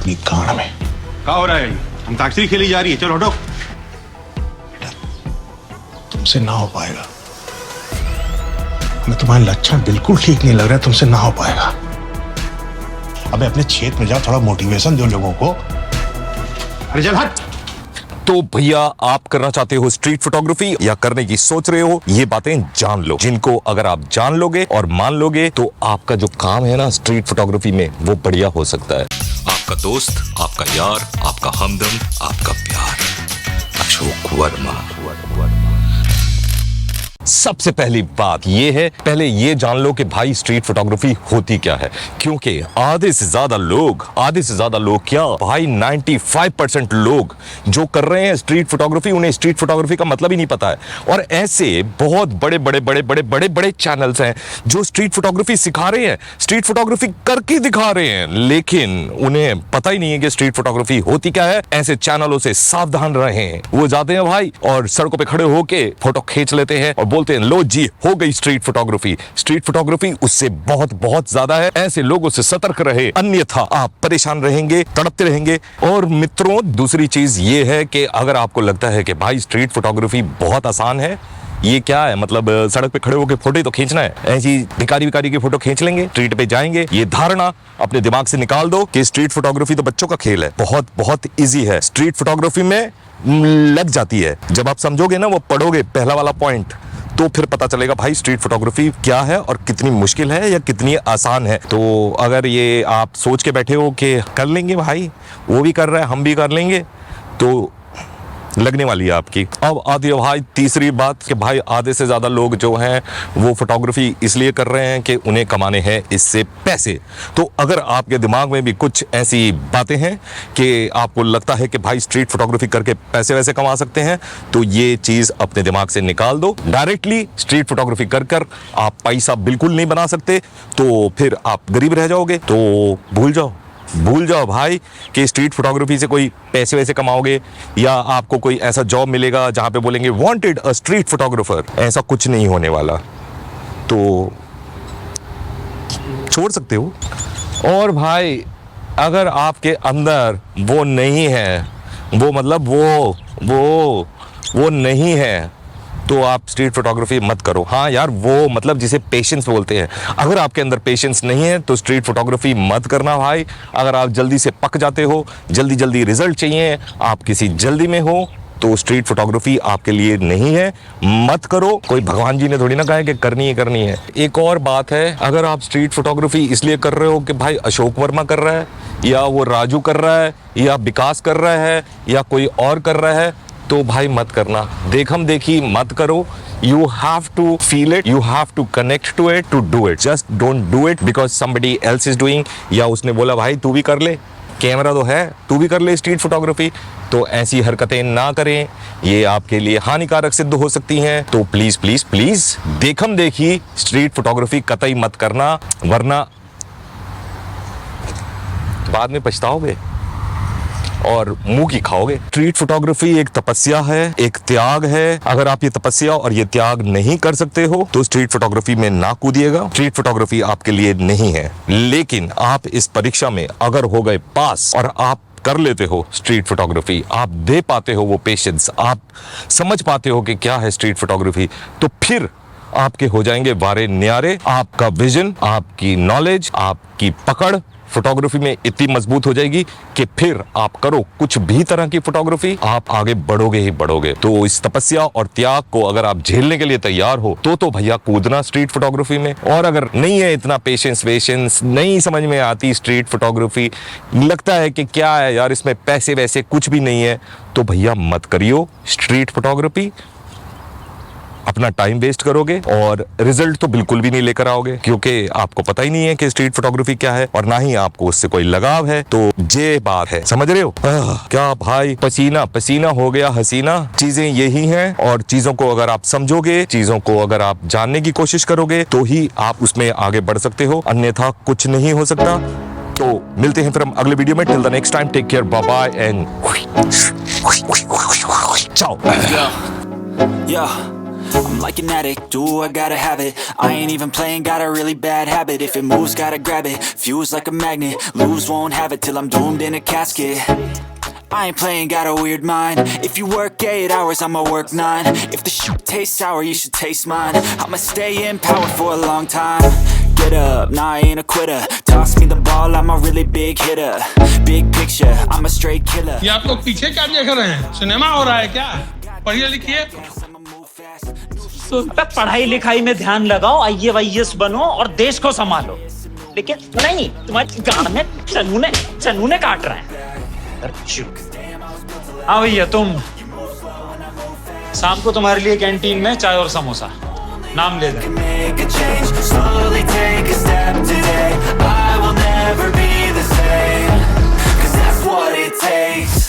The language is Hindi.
अपनी गांड में। क्या हो रहा है? अंताक्षरी खेली जा रही है, चलो हटो। तुमसे ना हो पाएगा। हमें तुम्हारे लक्षण बिल्कुल ठीक नहीं लग रहा है, तुमसे ना हो पाएगा। अबे अपने क्षेत्र में जाओ, थोड़ा मोटिवेशन दो लोगों को। अरे चल हट। तो भैया आप करना चाहते हो स्ट्रीट फोटोग्राफी या करने की सोच रहे हो, ये बातें जान लो, जिनको अगर आप जान लोगे और मान लोगे तो आपका जो काम है ना स्ट्रीट फोटोग्राफी में, वो बढ़िया हो सकता है। आपका दोस्त, आपका यार, आपका हमदम, आपका प्यार, अशोक वर्मा। सबसे पहली बात ये है, पहले ये जान लो कि भाई स्ट्रीट फोटोग्राफी होती क्या है, क्योंकि आधे से ज्यादा लोग क्या भाई 95% लोग जो कर रहे हैं स्ट्रीट फोटोग्राफी, उन्हें स्ट्रीट फोटोग्राफी का मतलब ही नहीं पता है। और ऐसे बहुत बड़े चैनल्स हैं जो स्ट्रीट फोटोग्राफी सिखा रहे हैं, स्ट्रीट फोटोग्राफी करके दिखा रहे हैं, लेकिन उन्हें पता ही नहीं है कि स्ट्रीट फोटोग्राफी होती क्या है। ऐसे चैनलों से सावधान रहें। वो जाते हैं भाई और सड़कों पे खड़े होके फोटो खींच लेते हैं और बोलते हैं लो जी हो गई स्ट्रीट फोटोग्राफी। स्ट्रीट फोटोग्राफी उससे बहुत ज्यादा है। ऐसे लोगों से सतर्क रहे, अन्यथा आप परेशान रहेंगे, तड़पते रहेंगे। और मित्रों, दूसरी चीज ये है कि अगर आपको लगता है कि भाई स्ट्रीट फोटोग्राफी बहुत आसान है, ये क्या है मतलब सड़क पे खड़े होकर फोटो तो खींचना है, ऐसी भिखारी की फोटो खींच लेंगे, स्ट्रीट पे जाएंगे, ये धारणा अपने दिमाग से निकाल दो कि स्ट्रीट फोटोग्राफी तो बच्चों का खेल है। बहुत इजी है स्ट्रीट फोटोग्राफी में, लग जाती है। जब आप समझोगे ना, वो पढ़ोगे पहला वाला पॉइंट, तो फिर पता चलेगा भाई स्ट्रीट फोटोग्राफी क्या है और कितनी मुश्किल है या कितनी आसान है। तो अगर ये आप सोच के बैठे हो कि कर लेंगे भाई, वो भी कर रहा है हम भी कर लेंगे, तो लगने वाली है आपकी। अब आती है भाई तीसरी बात कि भाई आधे से ज़्यादा लोग जो हैं वो फोटोग्राफी इसलिए कर रहे हैं कि उन्हें कमाने हैं इससे पैसे। तो अगर आपके दिमाग में भी कुछ ऐसी बातें हैं कि आपको लगता है कि भाई स्ट्रीट फोटोग्राफी करके पैसे वैसे कमा सकते हैं, तो ये चीज़ अपने दिमाग से निकाल दो। डायरेक्टली स्ट्रीट फोटोग्राफी कर आप पैसा बिल्कुल नहीं बना सकते, तो फिर आप गरीब रह जाओगे। तो भूल जाओ भाई कि स्ट्रीट फोटोग्राफी से कोई पैसे वैसे कमाओगे या आपको कोई ऐसा जॉब मिलेगा जहां पे बोलेंगे वांटेड अ स्ट्रीट फोटोग्राफर। ऐसा कुछ नहीं होने वाला, तो छोड़ सकते हो। और भाई अगर आपके अंदर वो नहीं है, वो मतलब वो नहीं है, तो आप स्ट्रीट फोटोग्राफी मत करो। हाँ यार, वो मतलब जिसे पेशेंस बोलते हैं, अगर आपके अंदर पेशेंस नहीं है तो स्ट्रीट फोटोग्राफी मत करना भाई। अगर आप जल्दी से पक जाते हो, जल्दी रिजल्ट चाहिए, आप किसी जल्दी में हो, तो स्ट्रीट फोटोग्राफी आपके लिए नहीं है, मत करो। कोई भगवान जी ने थोड़ी ना कहा है कि करनी है। एक और बात है, अगर आप स्ट्रीट फोटोग्राफी इसलिए कर रहे हो कि भाई अशोक वर्मा कर रहा है या वो राजू कर रहा है या विकास कर रहा है या कोई और कर रहा है, तो भाई मत करना। देखम देखी मत करो। You have to feel it, you have to connect to it, to do it. Just don't do it because somebody else is doing, या उसने बोला भाई तू भी कर ले, कैमरा तो है, तू भी कर ले स्ट्रीट फोटोग्राफी। तो ऐसी हरकतें ना करें, ये आपके लिए हानिकारक सिद्ध हो सकती हैं। तो प्लीज देखम देखी स्ट्रीट फोटोग्राफी कतई मत करना, वरना बाद में पछताओगे और मुंह की खाओगे। स्ट्रीट फोटोग्राफी एक तपस्या है, एक त्याग है। अगर आप ये तपस्या और ये त्याग नहीं कर सकते हो तो स्ट्रीट फोटोग्राफी में ना कूदिएगा। स्ट्रीट फोटोग्राफी आपके लिए नहीं है। लेकिन आप इस परीक्षा में अगर हो गए पास और आप कर लेते हो स्ट्रीट फोटोग्राफी, आप दे पाते हो वो पेशेंस, आप समझ पाते हो कि क्या है स्ट्रीट फोटोग्राफी, तो फिर आपके हो जाएंगे वारे न्यारे। आपका विजन, आपकी नॉलेज, आपकी पकड़ फोटोग्राफी में इतनी मजबूत हो जाएगी कि फिर आप करो कुछ भी तरह की फोटोग्राफी, आप आगे बढ़ोगे ही बढ़ोगे। तो इस तपस्या और त्याग को अगर आप झेलने के लिए तैयार हो तो भैया कूदना स्ट्रीट फोटोग्राफी में। और अगर नहीं है इतना पेशेंस, नहीं समझ में आती स्ट्रीट फोटोग्राफी, लगता है कि क्या है यार इसमें पैसे वैसे कुछ भी नहीं है, तो भैया मत करियो स्ट्रीट फोटोग्राफी। अपना टाइम वेस्ट करोगे और रिजल्ट तो बिल्कुल भी नहीं लेकर आओगे, क्योंकि आपको पता ही नहीं है कि स्ट्रीट फोटोग्राफी क्या है और ना ही आपको उससे कोई लगाव है। तो ये बात है, समझ रहे हो? क्या भाई, पसीना हो गया हसीना। चीजें यही हैं और चीजों को अगर आप समझोगे, चीजों को अगर आप जानने की कोशिश करोगे तो ही आप उसमें आगे बढ़ सकते हो, अन्यथा कुछ नहीं हो सकता। तो मिलते हैं फिर हम अगले वीडियो में। Till the next time, take care, bye bye and ciao. Yeah. I'm like an addict, do I gotta have it. I ain't even playing, got a really bad habit. If it moves, gotta grab it, fuse like a magnet. Lose, won't have it till I'm doomed in a casket. I ain't playing, got a weird mind. If you work 8 hours, I'ma work 9. If the shit tastes sour, you should taste mine. I'ma stay in power for a long time. Get up, nah, I ain't a quitter. Toss me the ball, I'm a really big hitter. Big picture, I'm a straight killer. ये आप लोग पीछे क्या देख रहे हैं? सिनेमा हो रहा है क्या? पढ़िए लिखिए। पढ़ाई लिखाई में ध्यान लगाओ, IAS बनो और देश को संभालो। लेकिन नहीं, तुम्हारी गांड में चनूने काट रहे हैं। हाँ भैया, तुम शाम को तुम्हारे लिए कैंटीन में चाय और समोसा, नाम ले दें। Make a change, slowly take a step today. I will never be the same, 'cause that's what it takes.